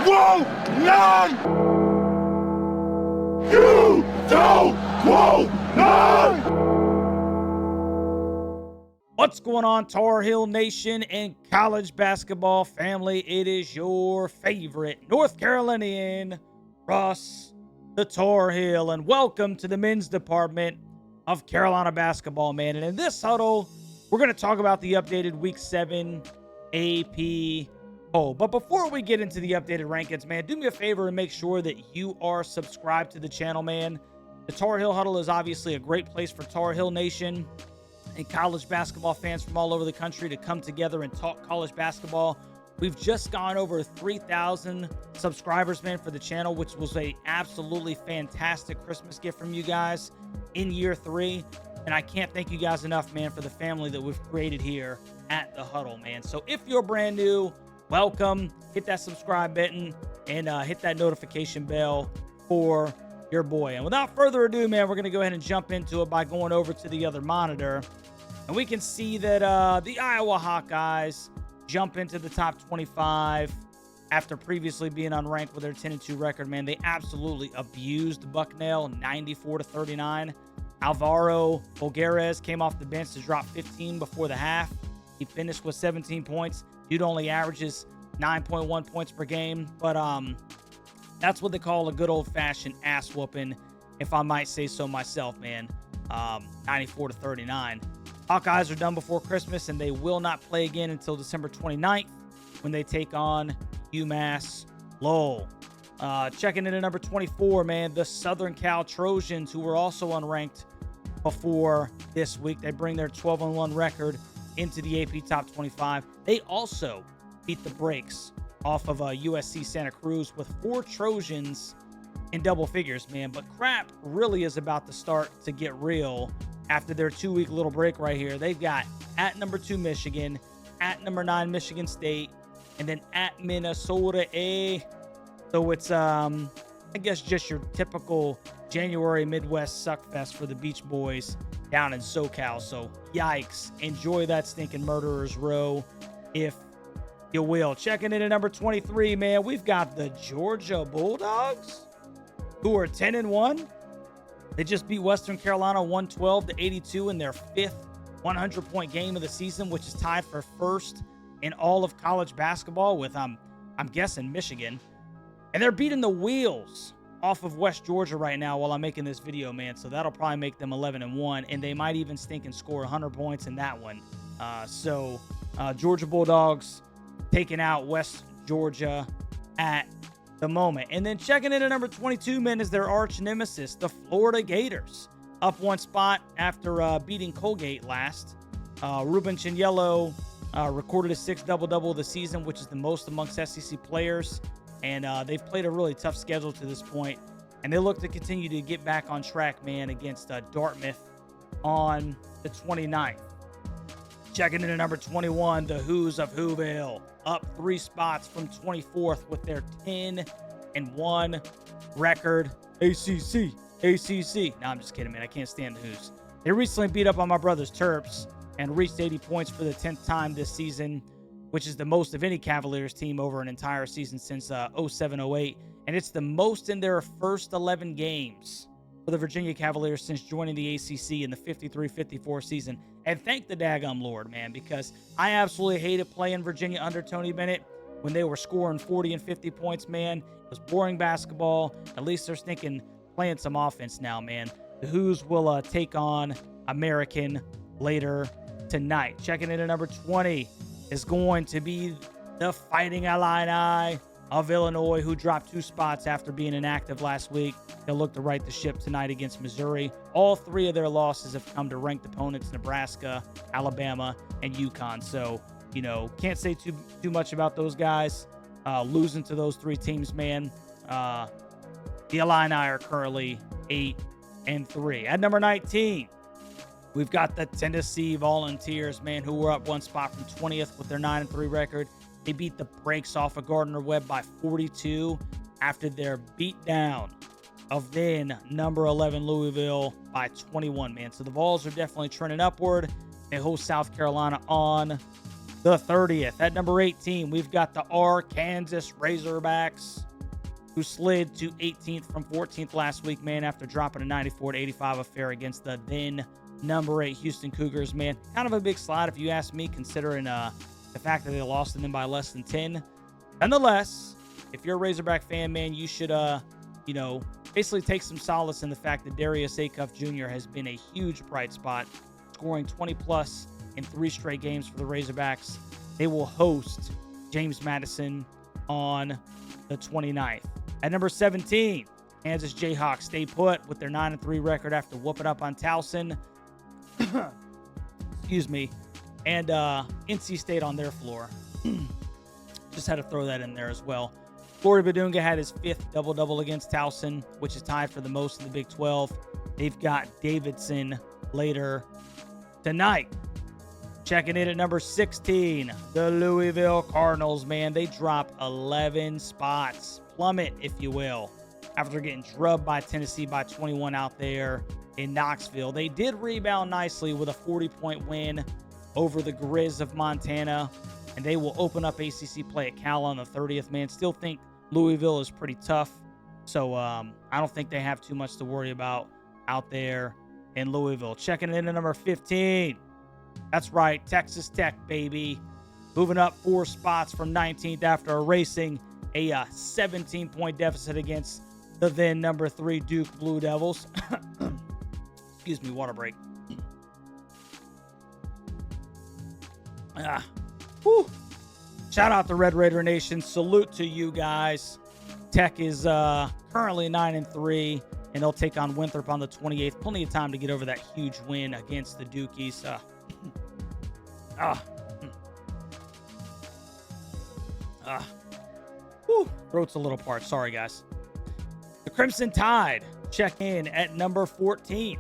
quote none! You don't quote none! What's going on, Tar Heel Nation and college basketball family? It is your favorite North Carolinian, Russ the Tar Heel, and welcome to the men's department of Carolina basketball, man. And in this huddle, we're going to talk about the updated Week 7 AP poll. But before we get into the updated rankings, man, do me a favor and make sure that you are subscribed to the channel, man. The Tar Heel Huddle is obviously a great place for Tar Heel Nation and college basketball fans from all over the country to come together and talk college basketball. We've just gone over 3,000 subscribers, man, for the channel, which was a absolutely fantastic Christmas gift from you guys in year 3. And I can't thank you guys enough, man, for the family that we've created here at the Huddle, man. So if you're brand new, welcome. Hit that subscribe button and hit that notification bell for your boy. And without further ado, man, we're going to go ahead and jump into it by going over to the other monitor. And we can see that the Iowa Hawkeyes jump into the top 25 after previously being unranked with their 10-2 record, man. They absolutely abused Bucknell 94-39. Alvaro Bulgares came off the bench to drop 15 before the half. He finished with 17 points. Dude only averages 9.1 points per game. But that's what they call a good old-fashioned ass whooping, if I might say so myself, man. 94-39. Hawkeyes are done before Christmas, and they will not play again until December 29th when they take on UMass Lowell. Checking in at number 24, man, the Southern Cal Trojans, who were also unranked before this week. They bring their 12-1 record into the AP Top 25. They also beat the brakes off of USC Santa Cruz with 4 Trojans in double figures, man. But crap really is about to start to get real after their 2-week little break right here. They've got at number 2 Michigan, at number 9 Michigan State, and then at Minnesota. So it's I guess just your typical January Midwest suckfest for the Beach Boys down in SoCal. So yikes. Enjoy that stinking murderer's row, if you will. Checking in at number 23, man, we've got the Georgia Bulldogs, who are 10-1. They just beat Western Carolina 112-82 in their 5th 100-point game of the season, which is tied for first in all of college basketball with, I'm guessing, Michigan. And they're beating the wheels off of West Georgia right now while I'm making this video, man. So that'll probably make them 11-1, and they might even stink and score 100 points in that one. Georgia Bulldogs taking out West Georgia at the moment. And then checking in at number 22, man, is their arch nemesis, the Florida Gators, up 1 spot after beating Colgate last. Ruben Chinyello recorded his 6th double-double of the season, which is the most amongst SEC players. And they've played a really tough schedule to this point, and they look to continue to get back on track, man, against Dartmouth on the 29th. Checking in at number 21, the Who's of Whoville, up 3 spots from 24th with their 10-1 record. ACC. No, I'm just kidding, man. I can't stand the Who's. They recently beat up on my brother's Terps and reached 80 points for the 10th time this season, which is the most of any Cavaliers team over an entire season since 07-08. And it's the most in their first 11 games for the Virginia Cavaliers since joining the ACC in the 53-54 season. And thank the daggum Lord, man, because I absolutely hated playing Virginia under Tony Bennett when they were scoring 40 and 50 points, man. It was boring basketball. At least they're thinking playing some offense now, man. The Who's will take on American later tonight. Checking in at number 20 is going to be the Fighting Illini of Illinois, who dropped 2 spots after being inactive last week. They'll look to right the ship tonight against Missouri. All 3 of their losses have come to ranked opponents, Nebraska, Alabama, and UConn. So, you know, can't say too much about those guys. Losing to those 3 teams, man. The Illini are currently 8-3. At number 19, we've got the Tennessee Volunteers, man, who were up 1 spot from 20th with their 9-3 record. They beat the brakes off of Gardner-Webb by 42 after their beatdown of then number 11 Louisville by 21, man. So the Vols are definitely trending upward. They host South Carolina on the 30th. At number 18, we've got the Arkansas Razorbacks, who slid to 18th from 14th last week, man, after dropping a 94-85 affair against the then number 8 Houston Cougars, man. Kind of a big slide if you ask me, considering the fact that they lost to them by less than 10. Nonetheless, if you're a Razorback fan, man, you should, basically take some solace in the fact that Darius Acuff Jr. has been a huge bright spot, scoring 20-plus in 3 straight games for the Razorbacks. They will host James Madison on the 29th. At number 17, Kansas Jayhawks stay put with their 9-3 record after whooping up on Towson. Excuse me. And NC State on their floor. Just had to throw that in there as well. Florida Badunga had his 5th double-double against Towson, which is tied for the most in the Big 12. They've got Davidson later tonight. Checking in at number 16, the Louisville Cardinals, man. They drop 11 spots. Plummet, if you will, after getting drubbed by Tennessee by 21 out there in Knoxville. They did rebound nicely with a 40-point win over the Grizz of Montana, and they will open up ACC play at Cal on the 30th, man. Still think Louisville is pretty tough, so I don't think they have too much to worry about out there in Louisville. Checking in at number 15. That's right, Texas Tech, baby. Moving up 4 spots from 19th after erasing a 17-point deficit against the then number 3 Duke Blue Devils. Excuse me, water break. Shout out to Red Raider Nation. Salute to you guys. Tech is currently 9-3, and they'll take on Winthrop on the 28th. Plenty of time to get over that huge win against the Dukies. Throat's a little parched. Sorry, guys. The Crimson Tide check in at number 14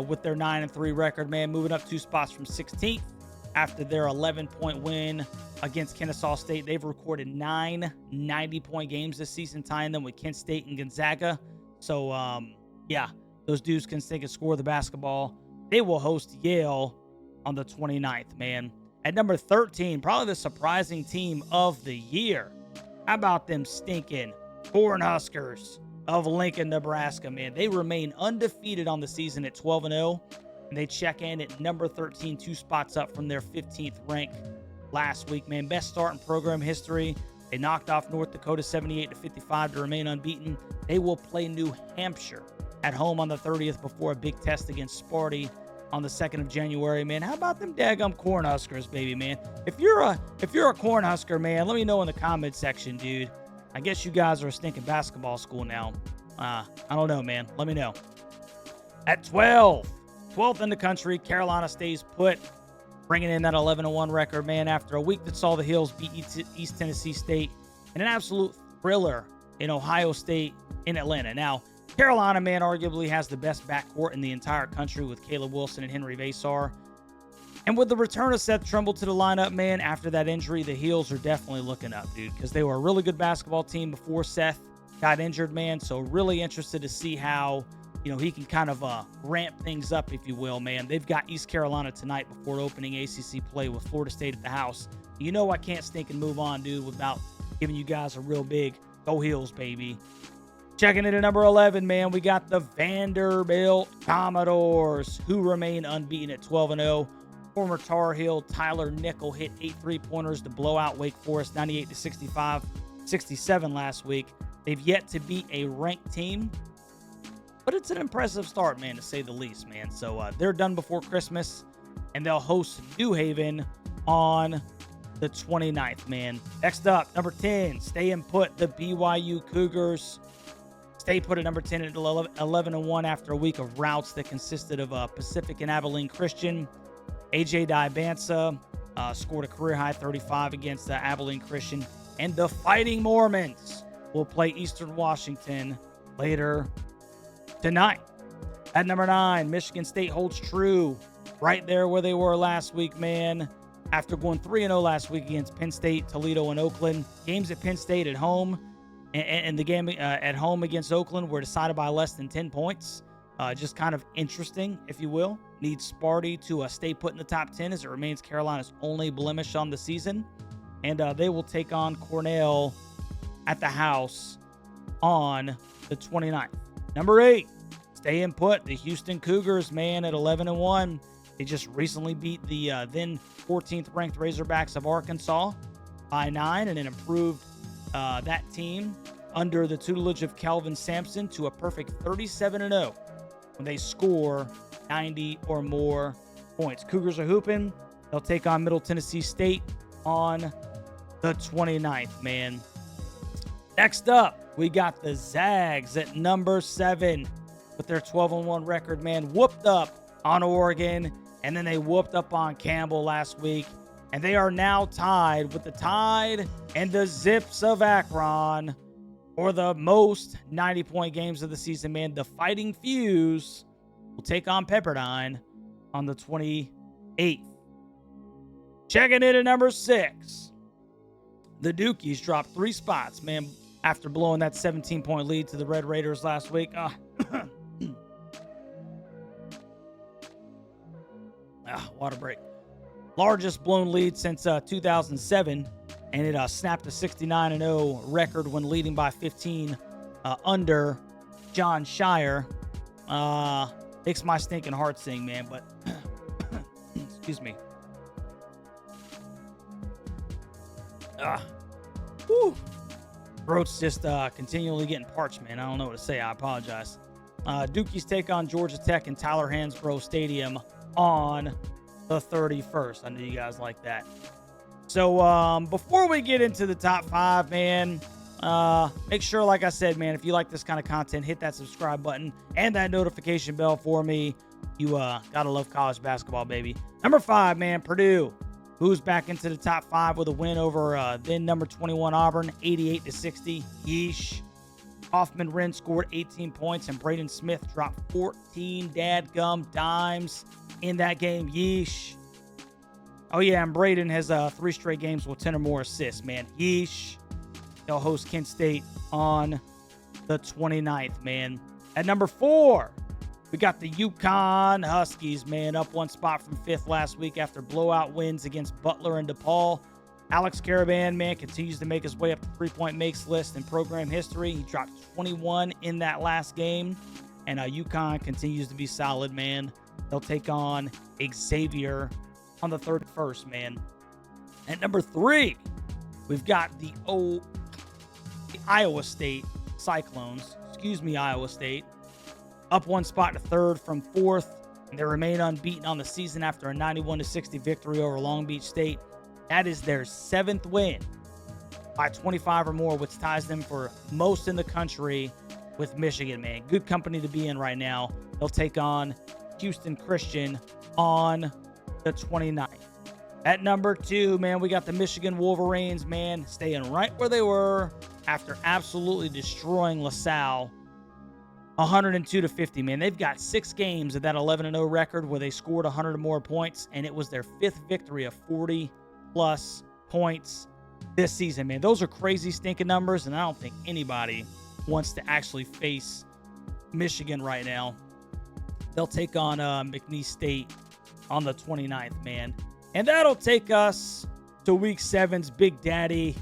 with their 9-3 record, man, moving up 2 spots from 16th after their 11-point win against Kennesaw State. They've recorded 9 90-point games this season, tying them with Kent State and Gonzaga. So, those dudes can stick and score the basketball. They will host Yale on the 29th, man. At number 13, probably the surprising team of the year. How about them stinking Cornhuskers of Lincoln, Nebraska, man? They remain undefeated on the season at 12-0, and they check in at number 13, 2 spots up from their 15th rank last week, man. Best start in program history. They knocked off North Dakota 78-55 to remain unbeaten. They will play New Hampshire at home on the 30th before a big test against Sparty on the 2nd of January, man. How about them daggum Cornhuskers, baby, man? If you're a Cornhusker, man, let me know in the comment section, dude. I guess you guys are a stinking basketball school now. I don't know, man. Let me know. At 12th in the country, Carolina stays put, bringing in that 11-1 record, man, after a week that saw the Hills beat East Tennessee State and an absolute thriller in Ohio State in Atlanta. Now, Carolina, man, arguably has the best backcourt in the entire country with Caleb Wilson and Henry Vasar. And with the return of Seth Trimble to the lineup, man, after that injury, the Heels are definitely looking up, dude, because they were a really good basketball team before Seth got injured, man. So really interested to see how, he can kind of ramp things up, if you will, man. They've got East Carolina tonight before opening ACC play with Florida State at the house. I can't stink and move on, dude, without giving you guys a real big go Heels, baby. Checking in at number 11, man, we got the Vanderbilt Commodores, who remain unbeaten at 12-0. Former Tar Heel Tyler Nickel hit 8 3-pointers to blow out Wake Forest 98-65, 67 last week. They've yet to beat a ranked team, but it's an impressive start, man, to say the least, man. So they're done before Christmas, and they'll host New Haven on the 29th, man. Next up, number 10, staying put, the BYU Cougars. Stay put at number 10 at 11-1 after a week of routes that consisted of Pacific and Abilene Christian. AJ Dibansa scored a career-high 35 against Abilene Christian. And the Fighting Mormons will play Eastern Washington later tonight. At number 9, Michigan State holds true right there where they were last week, man. After going 3-0 last week against Penn State, Toledo, and Oakland. Games at Penn State at home and the game at home against Oakland were decided by less than 10 points. Just kind of interesting, if you will. Needs Sparty to stay put in the top 10 as it remains Carolina's only blemish on the season. And they will take on Cornell at the house on the 29th. Number 8, stay in put. The Houston Cougars, man, at 11-1. They just recently beat the then 14th ranked Razorbacks of Arkansas by 9 and then improved that team under the tutelage of Calvin Sampson to a perfect 37-0 when they score 90 or more points. Cougars are hooping. They'll take on Middle Tennessee State on the 29th, man. Next up, we got the Zags at number 7 with their 12-1 record, man. Whooped up on Oregon, and then they whooped up on Campbell last week. And they are now tied with the Tide and the Zips of Akron for the most 90-point games of the season, man. The Fighting Fuse will take on Pepperdine on the 28th. Checking in at number 6. The Dukies dropped 3 spots, man, after blowing that 17-point lead to the Red Raiders last week. Water break. Largest blown lead since 2007, and it snapped a 69-0 record when leading by 15 under John Shire. Makes my stinking heart sing, man, but excuse me. Throat's just continually getting parched, man. I don't know what to say. I apologize. Dukies take on Georgia Tech in Tyler Hansbrough Stadium on the 31st. I know you guys like that. So before we get into the top 5, man, make sure, like I said, man, if you like this kind of content, hit that subscribe button and that notification bell for me. You gotta love college basketball, baby. Number 5, man, Purdue, who's back into the top 5 with a win over then number 21 Auburn, 88-60. Yeesh. Hoffman Wren scored 18 points, and Braden Smith dropped 14 dadgum dimes in that game. Yeesh. Oh, yeah, and Braden has 3 straight games with 10 or more assists, man. Yeesh. They'll host Kent State on the 29th, man. At number 4, we got the UConn Huskies, man, up 1 spot from 5th last week after blowout wins against Butler and DePaul. Alex Caravan, man, continues to make his way up the 3-point makes list in program history. He dropped 21 in that last game, and UConn continues to be solid, man. They'll take on Xavier on the 31st, man. At number 3, we've got the Iowa State Cyclones. Iowa State. Up 1 spot to 3rd from 4th, and they remain unbeaten on the season after a 91-60 victory over Long Beach State. That is their 7th win by 25 or more, which ties them for most in the country with Michigan, man. Good company to be in right now. They'll take on Houston Christian on the 29th. At number 2, man, we got the Michigan Wolverines, man, staying right where they were after absolutely destroying LaSalle 102-50, man. They've got 6 games of that 11-0 record where they scored 100 or more points, and it was their 5th victory of 40-plus points this season, man. Those are crazy stinking numbers, and I don't think anybody wants to actually face Michigan right now. They'll take on McNeese State on the 29th, man. And that'll take us to Week 7's Big Daddy,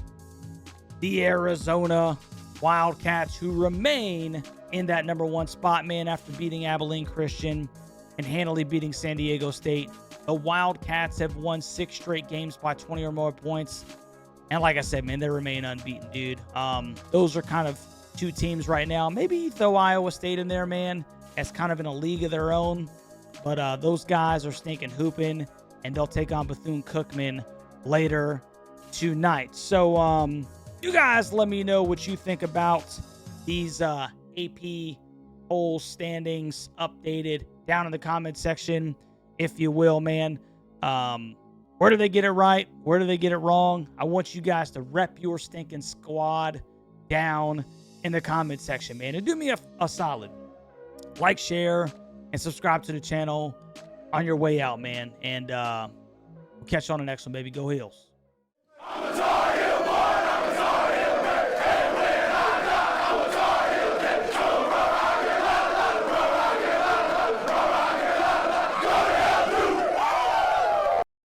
the Arizona Wildcats, who remain in that number 1 spot, man, after beating Abilene Christian and handily beating San Diego State. The Wildcats have won 6 straight games by 20 or more points. And like I said, man, they remain unbeaten, dude. Those are kind of 2 teams right now. Maybe you throw Iowa State in there, man, as kind of in a league of their own. But those guys are stinking hooping, and they'll take on Bethune-Cookman later tonight. So you guys let me know what you think about these AP poll standings updated down in the comment section, if you will, man. Where do they get it right? Where do they get it wrong? I want you guys to rep your stinking squad down in the comment section, man. And do me a solid. Like, share, and subscribe to the channel on your way out, man. And we'll catch you on the next one, baby. Go Heels.